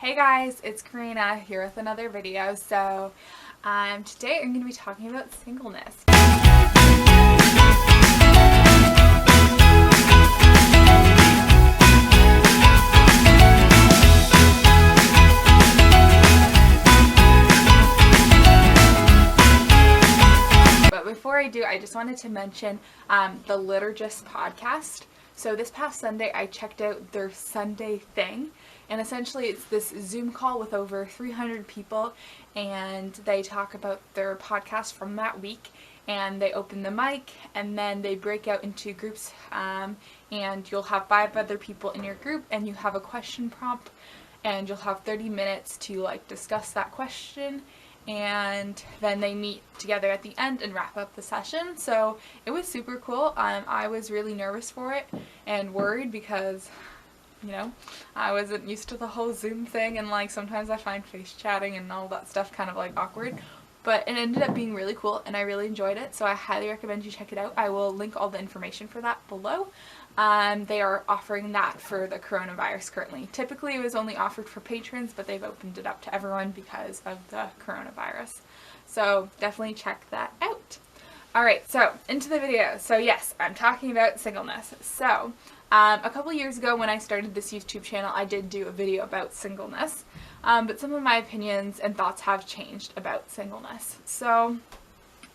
Hey guys, it's Karina here with another video. Today I'm going to be talking about singleness. But before I do, I just wanted to mention the Liturgists podcast. So this past Sunday, I checked out their Sunday thing, and essentially it's this Zoom call with over 300 people, and they talk about their podcast from that week, and they open the mic, and then they break out into groups, and you'll have 5 other people in your group, and you have a question prompt, and you'll have 30 minutes to discuss that question, and then they meet together at the end and wrap up the session. So it was super cool. I was really nervous for it and worried because, I wasn't used to the whole Zoom thing, and sometimes I find face chatting and all that stuff kind of awkward. But it ended up being really cool, and I really enjoyed it, so I highly recommend you check it out. I will link all the information for that below. They are offering that for the coronavirus currently. Typically it was only offered for patrons, but they've opened it up to everyone because of the coronavirus. So definitely check that out. Alright, so into the video. So yes, I'm talking about singleness. So a couple years ago when I started this YouTube channel, I did do a video about singleness. But some of my opinions and thoughts have changed about singleness. So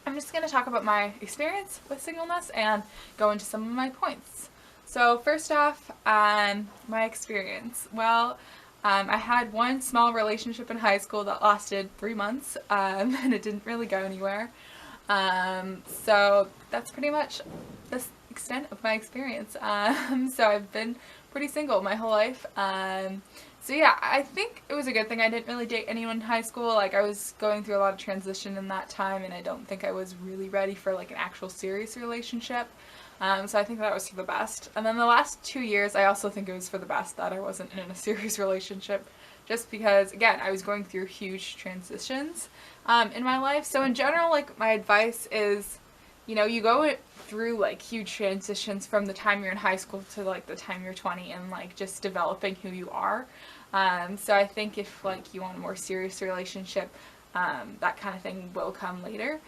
I'm just going to talk about my experience with singleness and go into some of my points. So first off, my experience. Well, I had one small relationship in high school that lasted 3 months, and it didn't really go anywhere. So that's pretty much the extent of my experience. So I've been pretty single my whole life. So yeah, I think it was a good thing. I didn't really date anyone in high school. I was going through a lot of transition in that time, and I don't think I was really ready for an actual serious relationship. So I think that was for the best. And then the last 2 years, I also think it was for the best that I wasn't in a serious relationship, just because, again, I was going through huge transitions in my life. So in general, my advice is, you go through huge transitions from the time you're in high school to the time you're 20, and just developing who you are. So I think if you want a more serious relationship, that kind of thing will come later.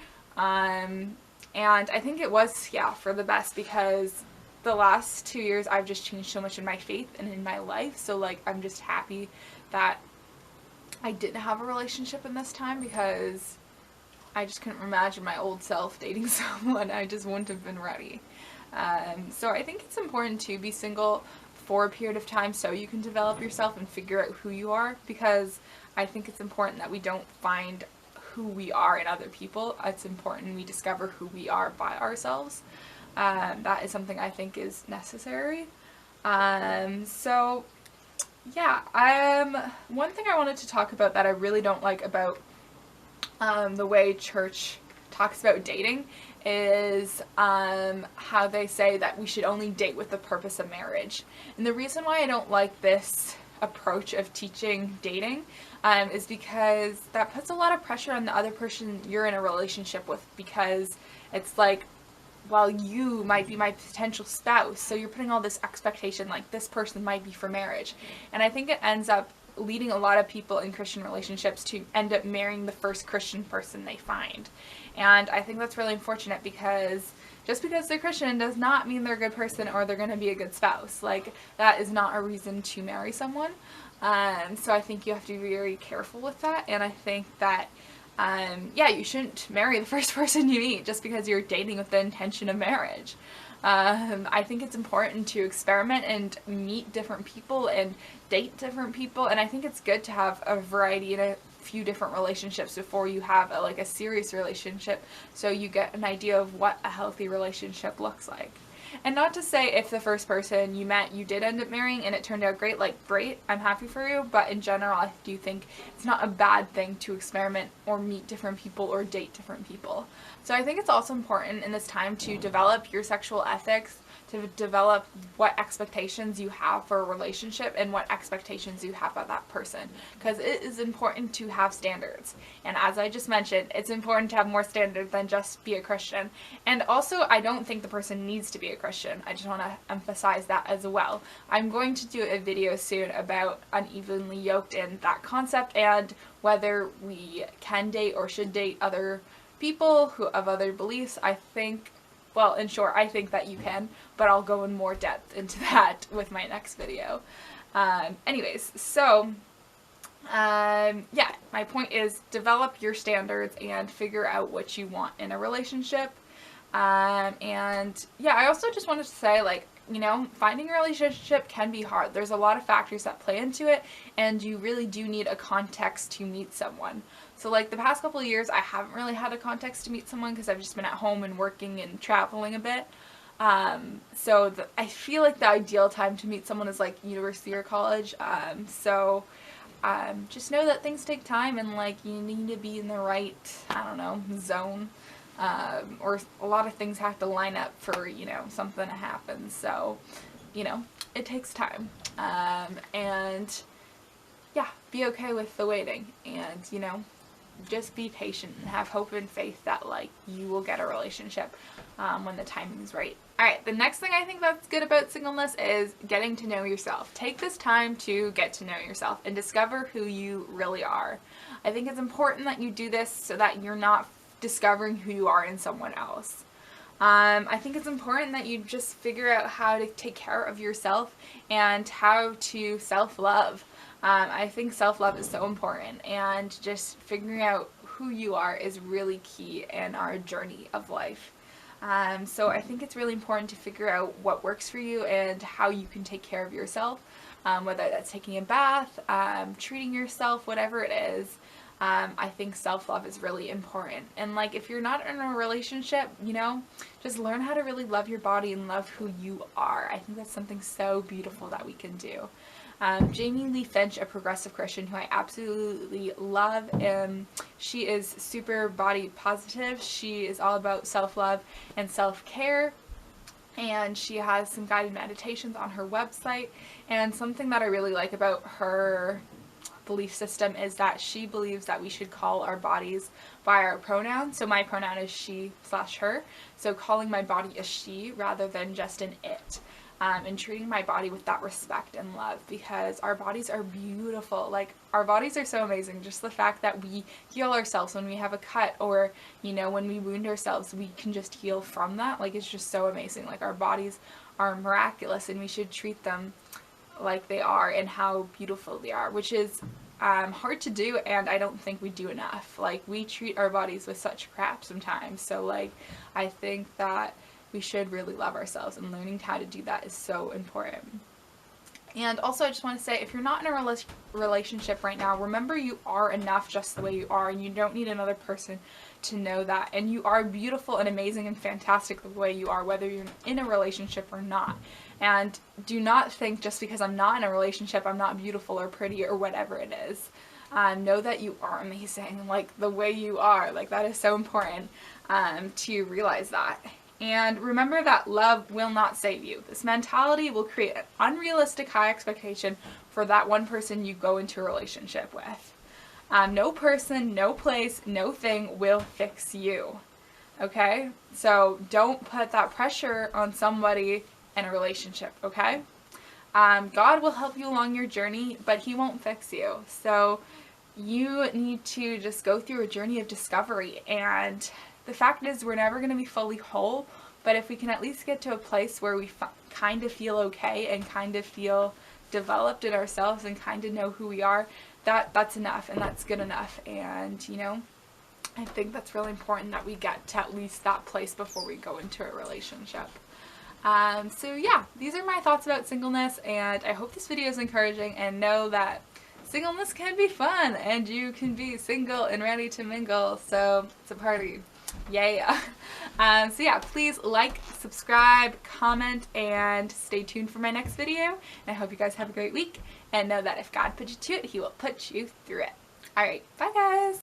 And I think it was, for the best, because the last 2 years I've just changed so much in my faith and in my life. So I'm just happy that I didn't have a relationship in this time, because I just couldn't imagine my old self dating someone. I just wouldn't have been ready. So I think it's important to be single for a period of time so you can develop yourself and figure out who you are, because I think it's important that we don't find who we are in other people. It's important we discover who we are by ourselves. That is something I think is necessary. So yeah, one thing I wanted to talk about that I really don't like about the way church talks about dating is how they say that we should only date with the purpose of marriage. And the reason why I don't like this approach of teaching dating is because that puts a lot of pressure on the other person you're in a relationship with, because it's well, you might be my potential spouse, so you're putting all this expectation this person might be for marriage. And I think it ends up leading a lot of people in Christian relationships to end up marrying the first Christian person they find. And I think that's really unfortunate, because just because they're Christian does not mean they're a good person or they're going to be a good spouse. That is not a reason to marry someone. So I think you have to be very careful with that, and I think that you shouldn't marry the first person you meet just because you're dating with the intention of marriage. I think it's important to experiment and meet different people and date different people, and I think it's good to have a variety in a few different relationships before you have a serious relationship, so you get an idea of what a healthy relationship looks like. And not to say if the first person you met you did end up marrying and it turned out great, great, I'm happy for you, but in general I do think it's not a bad thing to experiment or meet different people or date different people. So I think it's also important in this time to develop your sexual ethics, to develop what expectations you have for a relationship and what expectations you have of that person, because it is important to have standards. And as I just mentioned, it's important to have more standards than just be a Christian. And also, I don't think the person needs to be a Christian. I just want to emphasize that as well. I'm going to do a video soon about unevenly yoked and that concept, and whether we can date or should date other people who of other beliefs. I think, well, in short, I think that you can, but I'll go in more depth into that with my next video. Anyways, so yeah, my point is develop your standards and figure out what you want in a relationship. And yeah, I also just wanted to say, like, you know, finding a relationship can be hard. There's a lot of factors that play into it, and you really do need a context to meet someone. So like the past couple of years, I haven't really had a context to meet someone because I've just been at home and working and traveling a bit. So I feel like the ideal time to meet someone is like university or college. Just know that things take time, and like you need to be in the right, I don't know, zone. Or a lot of things have to line up for, you know, something to happen. So, you know, it takes time. And yeah, be okay with the waiting, and, you know, just be patient and have hope and faith that, like, you will get a relationship when the timing is right. Alright, the next thing I think that's good about singleness is getting to know yourself. Take this time to get to know yourself and discover who you really are. I think it's important that you do this so that you're not discovering who you are in someone else. I think it's important that you just figure out how to take care of yourself and how to self-love. I think self-love is so important, and just figuring out who you are is really key in our journey of life. So I think it's really important to figure out what works for you and how you can take care of yourself, whether that's taking a bath, treating yourself, whatever it is. I think self-love is really important. And like, if you're not in a relationship, you know, just learn how to really love your body and love who you are. I think that's something so beautiful that we can do. Jamie Lee Finch, a progressive Christian who I absolutely love, she is super body positive. She is all about self-love and self-care, and she has some guided meditations on her website. And something that I really like about her belief system is that she believes that we should call our bodies by our pronoun. So my pronoun is she/her, so calling my body a she rather than just an it. And treating my body with that respect and love, because our bodies are beautiful. Like, our bodies are so amazing. Just the fact that we heal ourselves when we have a cut, or, you know, when we wound ourselves, we can just heal from that. Like, it's just so amazing. Like, our bodies are miraculous, and we should treat them like they are and how beautiful they are, which is hard to do, and I don't think we do enough. Like, we treat our bodies with such crap sometimes. So, like, I think that we should really love ourselves, and learning how to do that is so important. And also, I just want to say, if you're not in a relationship right now, remember you are enough just the way you are, and you don't need another person to know that. And you are beautiful and amazing and fantastic the way you are, whether you're in a relationship or not. And do not think just because I'm not in a relationship, I'm not beautiful or pretty or whatever it is. Know that you are amazing, like the way you are. Like, that is so important to realize that. And remember that love will not save you. This mentality will create an unrealistic high expectation for that one person you go into a relationship with. No person, no place, no thing will fix you. Okay? So don't put that pressure on somebody in a relationship, okay? God will help you along your journey, but He won't fix you. So you need to just go through a journey of discovery. And the fact is, we're never going to be fully whole, but if we can at least get to a place where we kind of feel okay and kind of feel developed in ourselves and kind of know who we are, that's enough, and that's good enough. And, you know, I think that's really important that we get to at least that place before we go into a relationship. So yeah, these are my thoughts about singleness, and I hope this video is encouraging, and know that singleness can be fun, and you can be single and ready to mingle, so it's a party. Yeah. So yeah, please like, subscribe, comment, and stay tuned for my next video. And I hope you guys have a great week, and know that if God put you to it, He will put you through it. Alright, bye guys!